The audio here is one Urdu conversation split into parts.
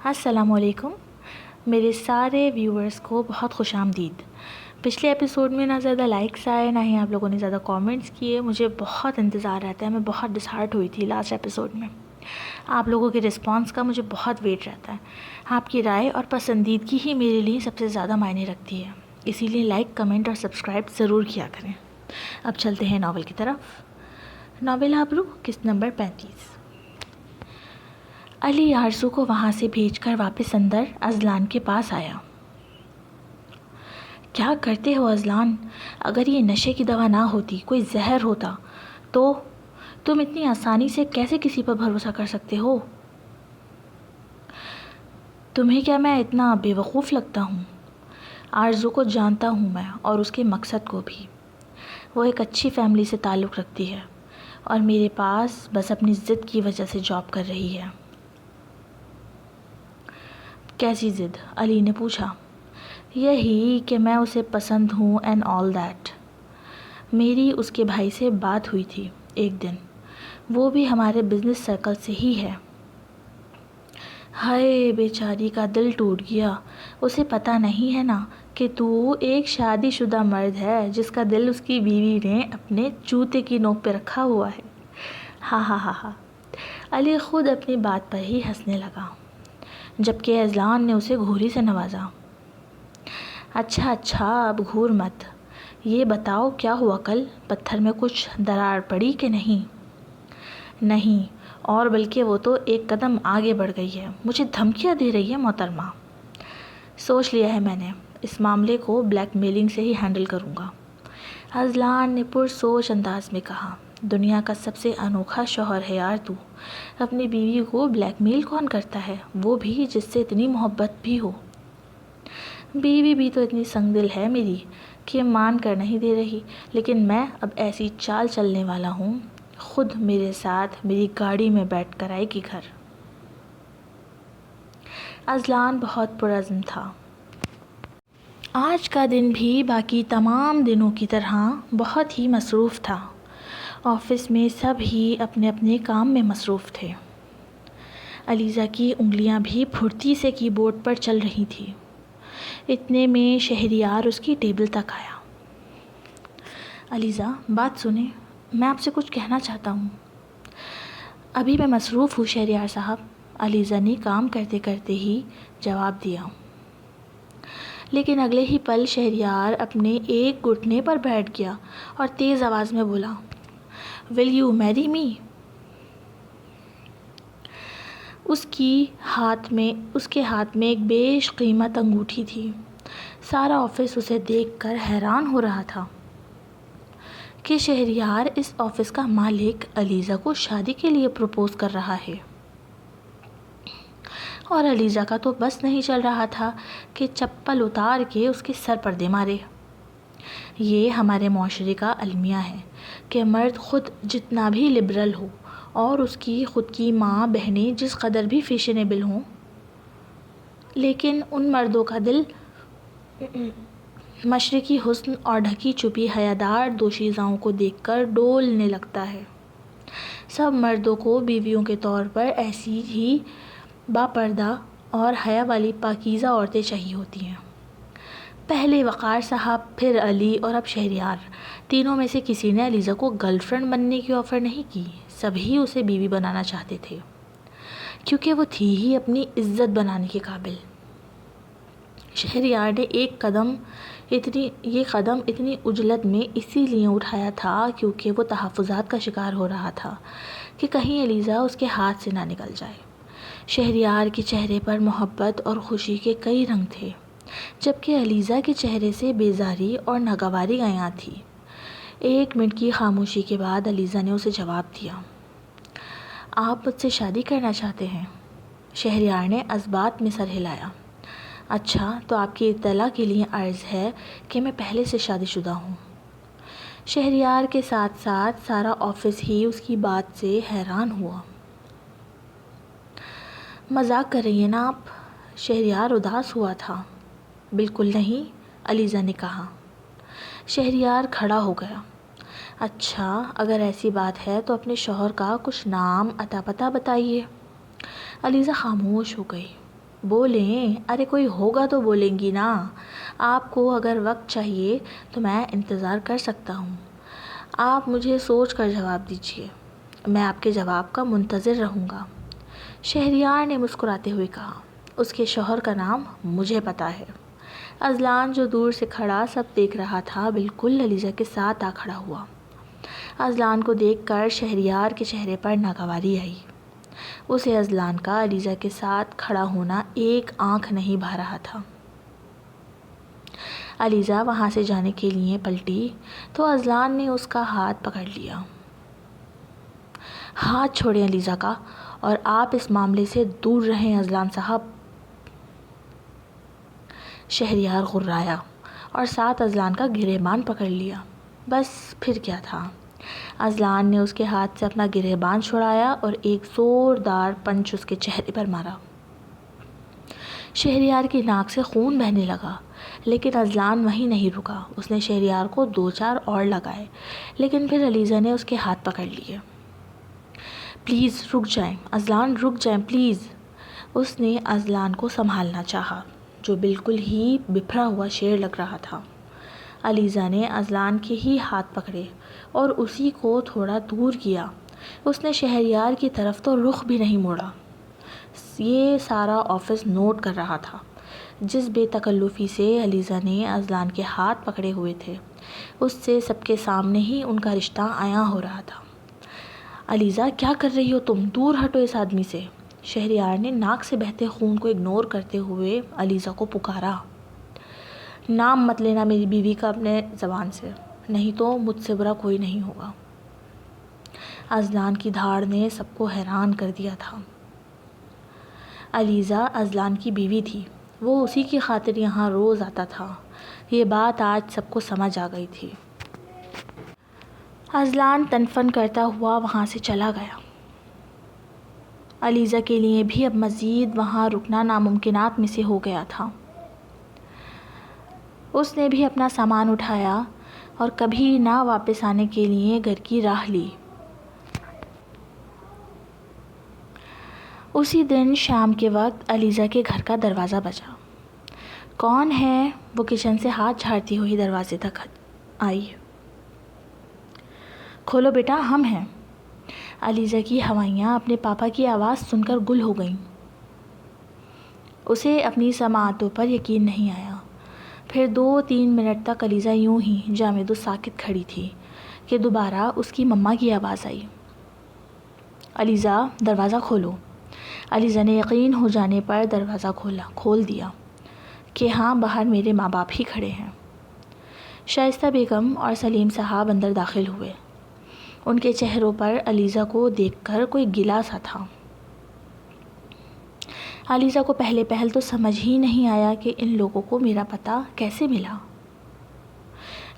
السلام علیکم میرے سارے ویورز کو بہت خوش آمدید۔ پچھلے ایپیسوڈ میں نہ زیادہ لائکس آئے نہ ہی آپ لوگوں نے زیادہ کامنٹس کیے۔ مجھے بہت انتظار رہتا ہے، میں بہت ڈسہارٹ ہوئی تھی لاسٹ ایپیسوڈ میں۔ آپ لوگوں کے رسپانس کا مجھے بہت ویٹ رہتا ہے۔ آپ کی رائے اور پسندیدگی ہی میرے لیے سب سے زیادہ معنی رکھتی ہے، اسی لیے لائک، کمنٹ اور سبسکرائب ضرور کیا کریں۔ اب چلتے ہیں ناول کی طرف۔ ناول آبرو قسط نمبر 35۔ علی آرزو کو وہاں سے بھیج کر واپس اندر اذلان کے پاس آیا۔ کیا کرتے ہو اذلان؟ اگر یہ نشے کی دوا نہ ہوتی، کوئی زہر ہوتا تو تم اتنی آسانی سے کیسے کسی پر بھروسہ کر سکتے ہو؟ تمہیں کیا میں اتنا بے وقوف لگتا ہوں؟ آرزو کو جانتا ہوں میں، اور اس کے مقصد کو بھی۔ وہ ایک اچھی فیملی سے تعلق رکھتی ہے اور میرے پاس بس اپنی ضد کی وجہ سے جاب کر رہی ہے۔ کیسی ضد؟ علی نے پوچھا۔ یہی کہ میں اسے پسند ہوں اینڈ آل دیٹ۔ میری اس کے بھائی سے بات ہوئی تھی ایک دن، وہ بھی ہمارے بزنس سرکل سے ہی ہے۔ ہائے بیچاری کا دل ٹوٹ گیا۔ اسے پتہ نہیں ہے نا کہ تو ایک شادی شدہ مرد ہے جس کا دل اس کی بیوی نے اپنے جوتے کی نوک پہ رکھا ہوا ہے۔ ہاں ہاں ہاں ہاں۔ علی خود اپنی بات پر ہی ہنسنے لگا، جبکہ اذلان نے اسے گھوری سے نوازا۔ اچھا اب گھور مت، یہ بتاؤ کیا ہوا کل؟ پتھر میں کچھ دراڑ پڑی کہ نہیں؟ نہیں، اور بلکہ وہ تو ایک قدم آگے بڑھ گئی ہے، مجھے دھمکیاں دے رہی ہے محترمہ۔ سوچ لیا ہے میں نے، اس معاملے کو بلیک میلنگ سے ہی ہینڈل کروں گا، اذلان نے پرسوچ انداز میں کہا۔ دنیا کا سب سے انوکھا شوہر ہے یار تو، اپنی بیوی کو بلیک میل کون کرتا ہے، وہ بھی جس سے اتنی محبت بھی ہو۔ بیوی بھی تو اتنی سنگ دل ہے میری کہ مان کر نہیں دے رہی، لیکن میں اب ایسی چال چلنے والا ہوں، خود میرے ساتھ میری گاڑی میں بیٹھ کر آئے گی گھر۔ اذلان بہت پرعزم تھا۔ آج کا دن بھی باقی تمام دنوں کی طرح بہت ہی مصروف تھا۔ آفس میں سب ہی اپنے اپنے کام میں مصروف تھے۔ علیزہ کی انگلیاں بھی پھرتی سے کی بورڈ پر چل رہی تھیں۔ اتنے میں شہریار اس کی ٹیبل تک آیا۔ علیزہ بات سنیں، میں آپ سے کچھ کہنا چاہتا ہوں۔ ابھی میں مصروف ہوں شہریار صاحب، علیزہ نے کام کرتے کرتے ہی جواب دیا۔ لیکن اگلے ہی پل شہریار اپنے ایک گھٹنے پر بیٹھ گیا اور تیز آواز میں بولا، ول یو میری می؟ اس کے ہاتھ میں ایک بیش قیمت انگوٹھی تھی۔ سارا آفس اسے دیکھ کر حیران ہو رہا تھا کہ شہریار اس آفس کا مالک علیزہ کو شادی کے لیے پروپوز کر رہا ہے، اور علیزہ کا تو بس نہیں چل رہا تھا کہ چپل اتار کے اس کے سر پر دے مارے۔ یہ ہمارے معاشرے کا المیہ ہے کہ مرد خود جتنا بھی لبرل ہو اور اس کی خود کی ماں بہنیں جس قدر بھی فیشنیبل ہوں، لیکن ان مردوں کا دل مشرقی حسن اور ڈھکی چھپی حیادار دوشیزاؤں کو دیکھ کر ڈولنے لگتا ہے۔ سب مردوں کو بیویوں کے طور پر ایسی ہی باپردہ اور حیا والی پاکیزہ عورتیں چاہیے ہوتی ہیں۔ پہلے وقار صاحب، پھر علی اور اب شہریار، تینوں میں سے کسی نے علیزہ کو گرل فرینڈ بننے کی آفر نہیں کی، سبھی اسے بیوی بنانا چاہتے تھے، کیونکہ وہ تھی ہی اپنی عزت بنانے کے قابل۔ شہریار نے یہ قدم اتنی عجلت میں اسی لیے اٹھایا تھا کیونکہ وہ تحفظات کا شکار ہو رہا تھا کہ کہیں علیزہ اس کے ہاتھ سے نہ نکل جائے۔ شہریار کے چہرے پر محبت اور خوشی کے کئی رنگ تھے، جبکہ علیزہ کے چہرے سے بیزاری اور ناگواری عیاں تھی۔ ایک منٹ کی خاموشی کے بعد علیزہ نے اسے جواب دیا، آپ مجھ سے شادی کرنا چاہتے ہیں؟ شہریار نے اثبات میں سر ہلایا۔ اچھا، تو آپ کی اطلاع کے لیے عرض ہے کہ میں پہلے سے شادی شدہ ہوں۔ شہریار کے ساتھ ساتھ سارا آفس ہی اس کی بات سے حیران ہوا۔ مذاق کر رہی ہیں نا آپ؟ شہریار اداس ہوا تھا۔ بالکل نہیں، علیزہ نے کہا۔ شہریار کھڑا ہو گیا۔ اچھا، اگر ایسی بات ہے تو اپنے شوہر کا کچھ نام اتا پتہ بتائیے۔ علیزہ خاموش ہو گئی۔ بولیں، ارے کوئی ہوگا تو بولیں گی نا. آپ کو اگر وقت چاہیے تو میں انتظار کر سکتا ہوں. آپ مجھے سوچ کر جواب دیجیے. میں آپ کے جواب کا منتظر رہوں گا. شہریار نے مسکراتے ہوئے کہا. اس کے شوہر کا نام مجھے پتا ہے. اذلان جو دور سے کھڑا سب دیکھ رہا تھا بالکل علیزہ کے ساتھ آ کھڑا ہوا. اذلان کو دیکھ کر شہریار کے چہرے پر ناگواری آئی. اسے اذلان کا علیزہ کے ساتھ کھڑا ہونا ایک آنکھ نہیں بھا رہا تھا. علیزہ وہاں سے جانے کے لیے پلٹی تو اذلان نے اس کا ہاتھ پکڑ لیا. ہاتھ چھوڑیں علیزہ کا، اور آپ اس معاملے سے دور رہیں اذلان صاحب. شہریار غرایا اور ساتھ اذلان کا گریبان پکڑ لیا. بس پھر کیا تھا. اذلان نے اس کے ہاتھ سے اپنا گریبان چھڑایا اور ایک زوردار پنچ اس کے چہرے پر مارا. شہریار کی ناک سے خون بہنے لگا، لیکن اذلان وہیں نہیں رکا. اس نے شہریار کو 2-4 اور لگائے، لیکن پھر علیزہ نے اس کے ہاتھ پکڑ لیے. پلیز رک جائیں اذلان، رک جائیں پلیز. اس نے اذلان کو سنبھالنا چاہا جو بالکل ہی بکھرا ہوا شیر لگ رہا تھا. علیزہ نے اذلان کے ہی ہاتھ پکڑے اور اسی کو تھوڑا دور کیا. اس نے شہریار کی طرف تو رخ بھی نہیں موڑا. یہ سارا آفس نوٹ کر رہا تھا جس بے تکلفی سے علیزہ نے اذلان کے ہاتھ پکڑے ہوئے تھے. اس سے سب کے سامنے ہی ان کا رشتہ عیاں ہو رہا تھا. علیزہ کیا کر رہی ہو تم؟ دور ہٹو اس آدمی سے. شہریار نے ناک سے بہتے خون کو اگنور کرتے ہوئے علیزہ کو پکارا. نام مت لینا میری بیوی کا اپنے زبان سے، نہیں تو مجھ سے برا کوئی نہیں ہوگا. اذلان کی دھاڑ نے سب کو حیران کر دیا تھا. علیزہ اذلان کی بیوی تھی. وہ اسی کی خاطر یہاں روز آتا تھا. یہ بات آج سب کو سمجھ آ گئی تھی. اذلان تنفن کرتا ہوا وہاں سے چلا گیا. علیزہ کے لیے بھی اب مزید وہاں رکنا ناممکنات میں سے ہو گیا تھا. اس نے بھی اپنا سامان اٹھایا اور کبھی نہ واپس آنے کے لیے گھر کی راہ لی. اسی دن شام کے وقت علیزہ کے گھر کا دروازہ بجا. کون ہے؟ وہ کچن سے ہاتھ جھاڑتی ہوئی دروازے تک آئی. کھولو بیٹا، ہم ہیں. علیزہ کی ہوائیاں اپنے پاپا کی آواز سن کر گل ہو گئیں. اسے اپنی سماعتوں پر یقین نہیں آیا. پھر 2-3 منٹ تک علیزہ یوں ہی جامد و ساکت کھڑی تھی کہ دوبارہ اس کی مما کی آواز آئی. علیزہ دروازہ کھولو. علیزہ نے یقین ہو جانے پر دروازہ کھول دیا کہ ہاں باہر میرے ماں باپ ہی کھڑے ہیں. شائستہ بیگم اور سلیم صاحب اندر داخل ہوئے. ان کے چہروں پر علیزہ کو دیکھ کر کوئی گلہ سا تھا. علیزہ کو پہل تو سمجھ ہی نہیں آیا کہ ان لوگوں کو میرا پتہ کیسے ملا.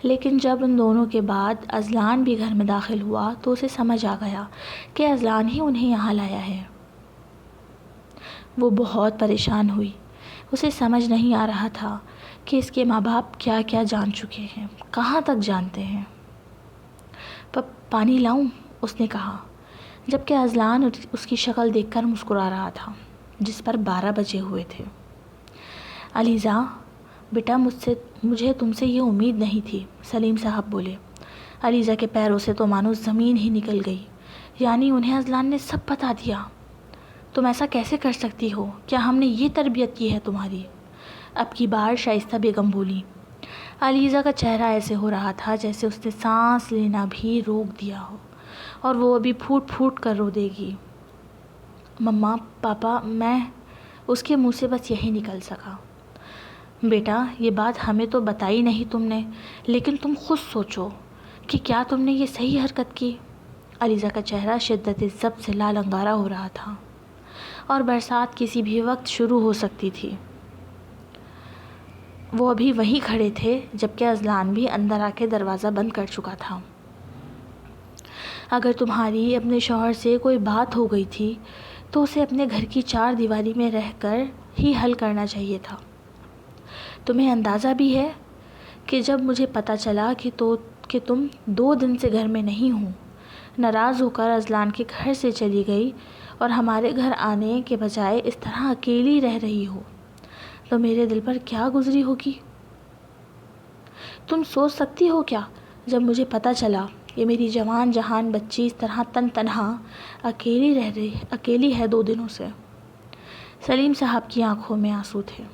لیکن جب ان دونوں کے بعد اذلان بھی گھر میں داخل ہوا تو اسے سمجھ آ گیا کہ اذلان ہی انہیں یہاں لایا ہے. وہ بہت پریشان ہوئی. اسے سمجھ نہیں آ رہا تھا کہ اس کے ماں باپ کیا کیا جان چکے ہیں، کہاں تک جانتے ہیں. پانی لاؤں؟ اس نے کہا، جبکہ اذلان اس کی شکل دیکھ کر مسکرا رہا تھا جس پر 12 بجے ہوئے تھے. علیزہ بیٹا، مجھے تم سے یہ امید نہیں تھی، سلیم صاحب بولے. علیزہ کے پیروں سے تو مانو زمین ہی نکل گئی. یعنی انہیں اذلان نے سب بتا دیا؟ تم ایسا کیسے کر سکتی ہو؟ کیا ہم نے یہ تربیت کی ہے تمہاری؟ اب کی بار شائستہ بیگم بولی. علیزہ کا چہرہ ایسے ہو رہا تھا جیسے اس نے سانس لینا بھی روک دیا ہو اور وہ ابھی پھوٹ پھوٹ کر رو دے گی. مما، پاپا، میں. اس کے منہ سے بس یہی نکل سکا. بیٹا، یہ بات ہمیں تو بتائی نہیں تم نے، لیکن تم خود سوچو کہ کیا تم نے یہ صحیح حرکت کی؟ علیزہ کا چہرہ شدت ضبط سے لال انگارا ہو رہا تھا اور برسات کسی بھی وقت شروع ہو سکتی تھی. وہ ابھی وہیں کھڑے تھے جبکہ اذلان بھی اندر آ کے دروازہ بند کر چکا تھا. اگر تمہاری اپنے شوہر سے کوئی بات ہو گئی تھی تو اسے اپنے گھر کی 4 دیواری میں رہ کر ہی حل کرنا چاہیے تھا. تمہیں اندازہ بھی ہے کہ جب مجھے پتہ چلا کہ تم 2 دن سے گھر میں نہیں ہو، ناراض ہو کر اذلان کے گھر سے چلی گئی اور ہمارے گھر آنے کے بجائے اس طرح اکیلی رہ رہی ہو تو میرے دل پر کیا گزری ہوگی؟ تم سوچ سکتی ہو کیا جب مجھے پتہ چلا کہ میری جوان جہان بچی اس طرح تنہا اکیلی ہے 2 دنوں سے۔ سلیم صاحب کی آنکھوں میں آنسو تھے۔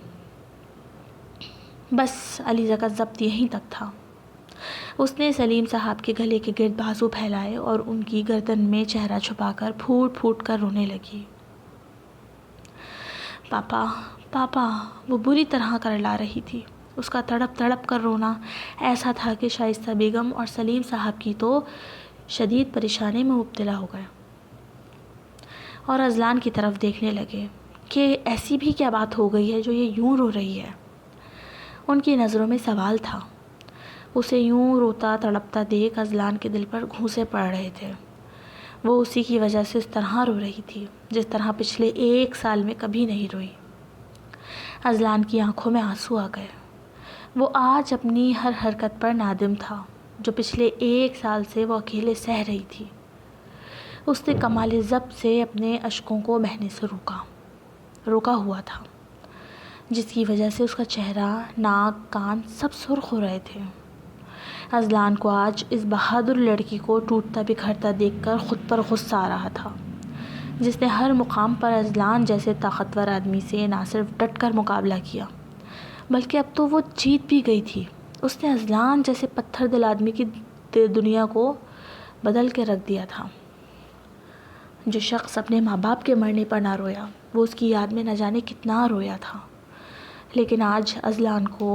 بس علیزہ کا ضبط یہیں تک تھا۔ اس نے سلیم صاحب کے گلے کے گرد بازو پھیلائے اور ان کی گردن میں چہرہ چھپا کر پھوٹ پھوٹ کر رونے لگی۔ پاپا پاپا، وہ بری طرح کرلا رہی تھی۔ اس کا تڑپ تڑپ کر رونا ایسا تھا کہ شائستہ بیگم اور سلیم صاحب کی تو شدید پریشانی میں مبتلا ہو گئے اور اذلان کی طرف دیکھنے لگے کہ ایسی بھی کیا بات ہو گئی ہے جو یہ یوں رو رہی ہے۔ ان کی نظروں میں سوال تھا۔ اسے یوں روتا تڑپتا دیکھ اذلان کے دل پر گھونسے پڑ رہے تھے۔ وہ اسی کی وجہ سے اس طرح رو رہی تھی جس طرح پچھلے 1 سال میں کبھی نہیں روئی۔ اذلان کی آنکھوں میں آنسو آ گئے۔ وہ آج اپنی ہر حرکت پر نادم تھا جو پچھلے 1 سال سے وہ اکیلے سہ رہی تھی۔ اس نے کمال ضبط سے اپنے اشکوں کو بہنے سے روکا ہوا تھا، جس کی وجہ سے اس کا چہرہ، ناک، کان سب سرخ ہو رہے تھے۔ اذلان کو آج اس بہادر لڑکی کو ٹوٹتا بکھرتا دیکھ کر خود پر غصہ آ رہا تھا، جس نے ہر مقام پر اذلان جیسے طاقتور آدمی سے نہ صرف ڈٹ کر مقابلہ کیا بلکہ اب تو وہ جیت بھی گئی تھی۔ اس نے اذلان جیسے پتھر دل آدمی کی دنیا کو بدل کے رکھ دیا تھا۔ جو شخص اپنے ماں باپ کے مرنے پر نہ رویا، وہ اس کی یاد میں نہ جانے کتنا رویا تھا۔ لیکن آج اذلان کو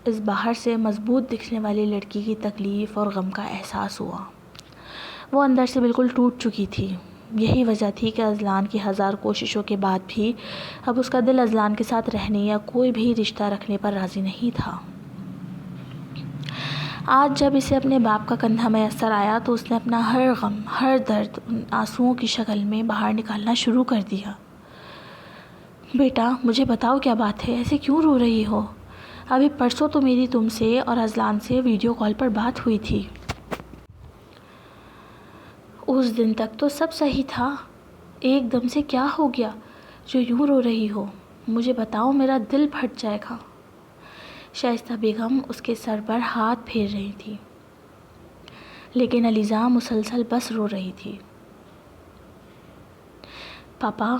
اس باہر سے مضبوط دکھنے والی لڑکی کی تکلیف اور غم کا احساس ہوا۔ وہ اندر سے بالکل ٹوٹ چکی تھی۔ یہی وجہ تھی کہ اذلان کی 1000 کوششوں کے بعد بھی اب اس کا دل اذلان کے ساتھ رہنے یا کوئی بھی رشتہ رکھنے پر راضی نہیں تھا۔ آج جب اسے اپنے باپ کا کندھا میسر آیا تو اس نے اپنا ہر غم، ہر درد ان آنسوؤں کی شکل میں باہر نکالنا شروع کر دیا۔ بیٹا، مجھے بتاؤ کیا بات ہے، ایسے کیوں رو رہی ہو؟ ابھی پرسوں تو میری تم سے اور اذلان سے ویڈیو کال پر بات ہوئی تھی۔ اس دن تک تو سب صحیح تھا، ایک دم سے کیا ہو گیا جو یوں رو رہی ہو؟ مجھے بتاؤ، میرا دل پھٹ جائے گا۔ شائستہ بیگم اس کے سر پر ہاتھ پھیر رہی تھی، لیکن علیزہ مسلسل بس رو رہی تھی۔ پاپا،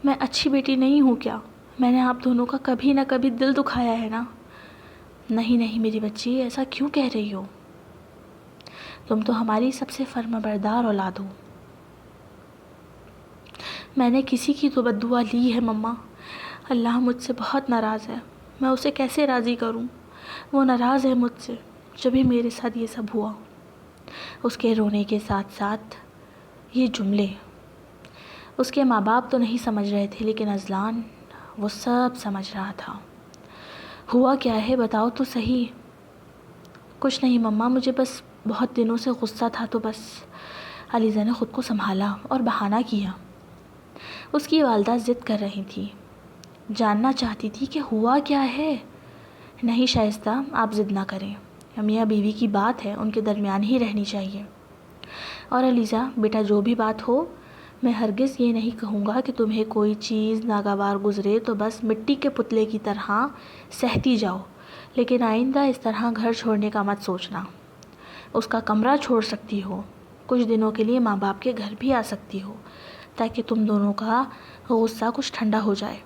میں اچھی بیٹی نہیں ہوں کیا؟ میں نے آپ دونوں کا کبھی نہ کبھی دل دکھایا ہے نا؟ نہیں میری بچی، ایسا کیوں کہہ رہی ہو؟ تم تو ہماری سب سے فرما بردار اولاد ہو۔ میں نے کسی کی تو بد دعا لی ہے مما؟ اللہ مجھ سے بہت ناراض ہے، میں اسے کیسے راضی کروں؟ وہ ناراض ہے مجھ سے، جبھی میرے ساتھ یہ سب ہوا۔ اس کے رونے کے ساتھ ساتھ یہ جملے اس کے ماں باپ تو نہیں سمجھ رہے تھے، لیکن اذلان وہ سب سمجھ رہا تھا۔ ہوا کیا ہے، بتاؤ تو صحیح۔ کچھ نہیں مما، مجھے بس بہت دنوں سے غصہ تھا تو بس۔ علیزہ نے خود کو سنبھالا اور بہانہ کیا۔ اس کی والدہ ضد کر رہی تھی، جاننا چاہتی تھی کہ ہوا کیا ہے۔ نہیں شائستہ، آپ ضد نہ کریں، میاں بیوی کی بات ہے، ان کے درمیان ہی رہنی چاہیے۔ اور علیزہ بیٹا، جو بھی بات ہو، میں ہرگز یہ نہیں کہوں گا کہ تمہیں کوئی چیز ناگوار گزرے تو بس مٹی کے پتلے کی طرح سہتی جاؤ، لیکن آئندہ اس طرح گھر چھوڑنے کا مت سوچنا۔ اس کا کمرہ چھوڑ سکتی ہو، کچھ دنوں کے لیے ماں باپ کے گھر بھی آ سکتی ہو تاکہ تم دونوں کا غصہ کچھ ٹھنڈا ہو جائے،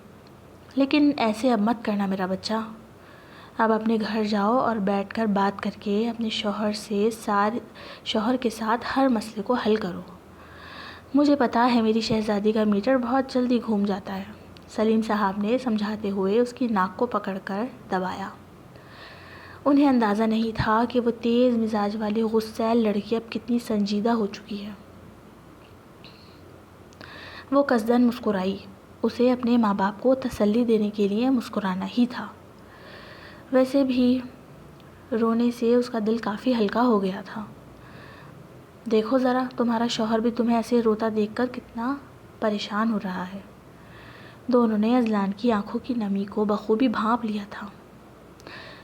لیکن ایسے اب مت کرنا میرا بچہ۔ اب اپنے گھر جاؤ اور بیٹھ کر بات کر کے اپنے شوہر کے ساتھ ہر مسئلے کو حل کرو۔ مجھے پتا ہے میری شہزادی کا میٹر بہت جلدی گھوم جاتا ہے۔ سلیم صاحب نے سمجھاتے ہوئے اس کی ناک کو پکڑ کر دبایا۔ انہیں اندازہ نہیں تھا کہ وہ تیز مزاج والی غصیل لڑکی اب کتنی سنجیدہ ہو چکی ہے۔ وہ قصداً مسکرائی، اسے اپنے ماں باپ کو تسلی دینے کے لیے مسکرانا ہی تھا۔ ویسے بھی رونے سے اس کا دل کافی ہلکا ہو گیا تھا۔ دیکھو ذرا، تمہارا شوہر بھی تمہیں ایسے روتا دیکھ کر کتنا پریشان ہو رہا ہے۔ دونوں نے اذلان کی آنکھوں کی نمی کو بخوبی بھانپ لیا تھا،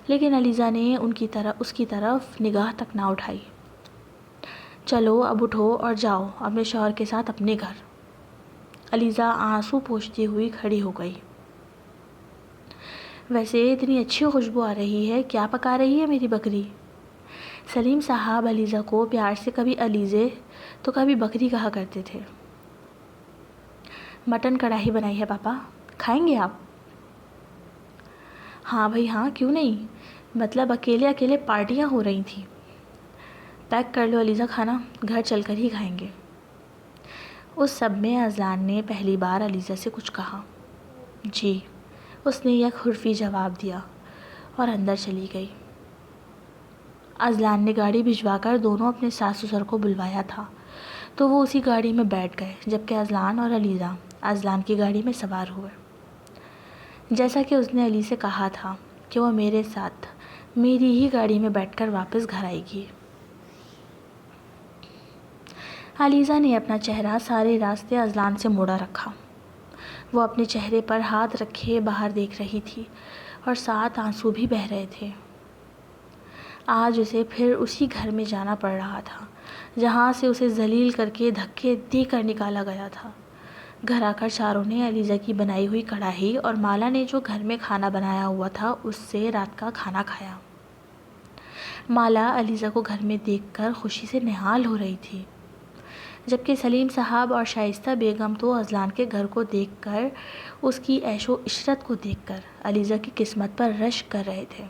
لیکن علیزہ نے اس کی طرف نگاہ تک نہ اٹھائی۔ چلو اب اٹھو اور جاؤ اپنے شوہر کے ساتھ اپنے گھر۔ علیزہ آنسو پوچھتی ہوئی کھڑی ہو گئی۔ ویسے اتنی اچھی خوشبو آ رہی ہے، کیا پکا رہی ہے میری بکری؟ سلیم صاحب علیزہ کو پیار سے کبھی علیزے تو کبھی بکری کہا کرتے تھے۔ مٹن کڑھائی بنائی ہے پاپا، کھائیں گے آپ؟ ہاں بھائی ہاں، کیوں نہیں، مطلب اکیلے اکیلے پارٹیاں ہو رہی تھیں۔ پیک کر لو علیزہ کھانا، گھر چل کر ہی کھائیں گے۔ اس سب میں اذلان نے پہلی بار علیزہ سے کچھ کہا۔ جی، اس نے یک حرفی جواب دیا اور اندر چلی گئی۔ اذلان نے گاڑی بھجوا کر دونوں اپنے ساس سسر کو بلوایا تھا تو وہ اسی گاڑی میں بیٹھ گئے، جبکہ اذلان اور علیزہ اذلان کی گاڑی میں سوار ہوئے۔ جیسا کہ اس نے علی سے کہا تھا کہ وہ میرے ساتھ میری ہی گاڑی میں بیٹھ کر واپس گھر آئے گی۔ علیزہ نے اپنا چہرہ سارے راستے اذلان سے موڑا رکھا۔ وہ اپنے چہرے پر ہاتھ رکھے باہر دیکھ رہی تھی اور ساتھ آنسو بھی بہہ رہے تھے۔ آج اسے پھر اسی گھر میں جانا پڑ رہا تھا جہاں سے اسے ذلیل کر کے دھکے دے کر نکالا گیا تھا۔ گھر آ کر چاروں نے علیزہ کی بنائی ہوئی کڑھائی اور مالا نے جو گھر میں کھانا بنایا ہوا تھا اس سے رات کا کھانا کھایا۔ مالا علیزہ کو گھر میں دیکھ کر خوشی سے نہال ہو رہی تھی، جبکہ سلیم صاحب اور شائستہ بیگم تو اذلان کے گھر کو دیکھ کر، اس کی عیش و عشرت کو دیکھ کر علیزہ کی قسمت پر رشک کر رہے تھے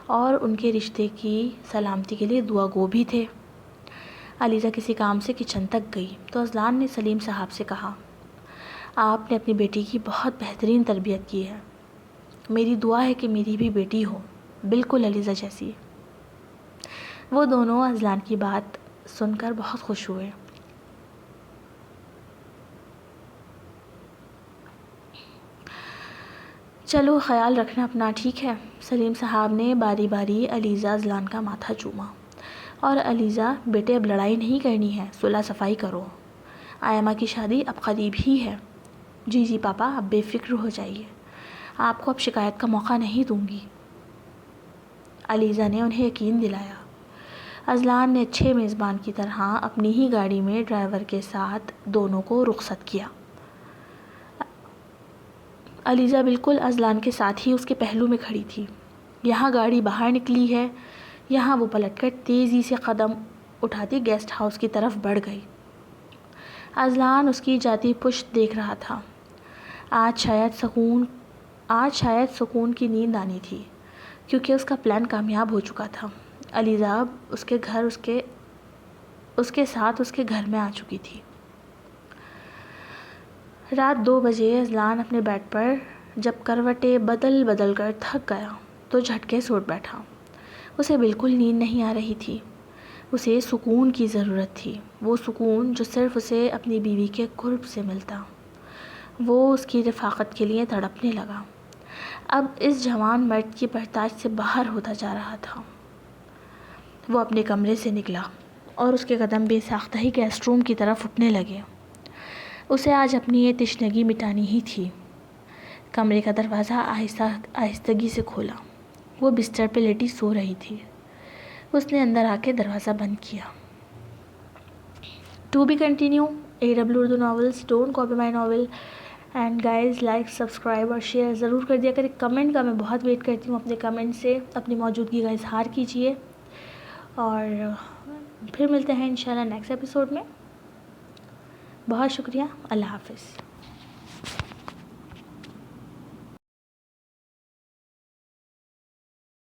اور ان کے رشتے کی سلامتی کے لیے دعا گو بھی تھے۔ علیزہ کسی کام سے کچن تک گئی تو اذلان نے سلیم صاحب سے کہا، آپ نے اپنی بیٹی کی بہت بہترین تربیت کی ہے، میری دعا ہے کہ میری بھی بیٹی ہو بالکل علیزہ جیسی۔ وہ دونوں اذلان کی بات سن کر بہت خوش ہوئے۔ چلو خیال رکھنا اپنا، ٹھیک ہے؟ سلیم صاحب نے باری باری علیزہ اذلان کا ماتھا چوما۔ اور علیزہ بیٹے اب لڑائی نہیں کرنی ہے، صلح صفائی کرو، آئمہ کی شادی اب قریب ہی ہے۔ جی جی پاپا، اب بے فکر ہو جائیے، آپ کو اب شکایت کا موقع نہیں دوں گی۔ علیزہ نے انہیں یقین دلایا۔ اذلان نے اچھے میزبان کی طرح اپنی ہی گاڑی میں ڈرائیور کے ساتھ دونوں کو رخصت کیا۔ علیزہ بالکل اذلان کے ساتھ ہی اس کے پہلو میں کھڑی تھی۔ یہاں گاڑی باہر نکلی ہے، یہاں وہ پلٹ کر تیزی سے قدم اٹھاتی گیسٹ ہاؤس کی طرف بڑھ گئی۔ اذلان اس کی جاتی پشت دیکھ رہا تھا۔ آج شاید سکون کی نیند آنی تھی، کیونکہ اس کا پلان کامیاب ہو چکا تھا۔ علیزہ اب اس کے ساتھ اس کے گھر میں آ چکی تھی۔ رات 2 بجے اذلان اپنے بیڈ پر جب کروٹیں بدل بدل کر تھک گیا تو جھٹکے سے اٹھ بیٹھا۔ اسے بالکل نیند نہیں آ رہی تھی، اسے سکون کی ضرورت تھی، وہ سکون جو صرف اسے اپنی بیوی کے قرب سے ملتا۔ وہ اس کی رفاقت کے لیے تڑپنے لگا، اب اس جوان مرد کی برداشت سے باہر ہوتا جا رہا تھا۔ وہ اپنے کمرے سے نکلا اور اس کے قدم بے ساختہ ہی گیسٹ روم کی طرف اٹھنے لگے۔ اسے آج اپنی یہ تشنگی مٹانی ہی تھی۔ کمرے کا دروازہ آہستگی سے کھولا، وہ بستر پہ لیٹی سو رہی تھی۔ اس نے اندر آ کے دروازہ بند کیا۔ To be continue AW Urdu novels, don't copy my novel, and guys like subscribe اور شیئر ضرور کر دیا کریں۔ کمنٹ کا میں بہت ویٹ کرتی ہوں، اپنے کمنٹ سے اپنی موجودگی کا اظہار کیجیے اور پھر ملتے ہیں انشاءاللہ نیکسٹ ایپیسوڈ میں۔ بہت شکریہ، اللہ حافظ۔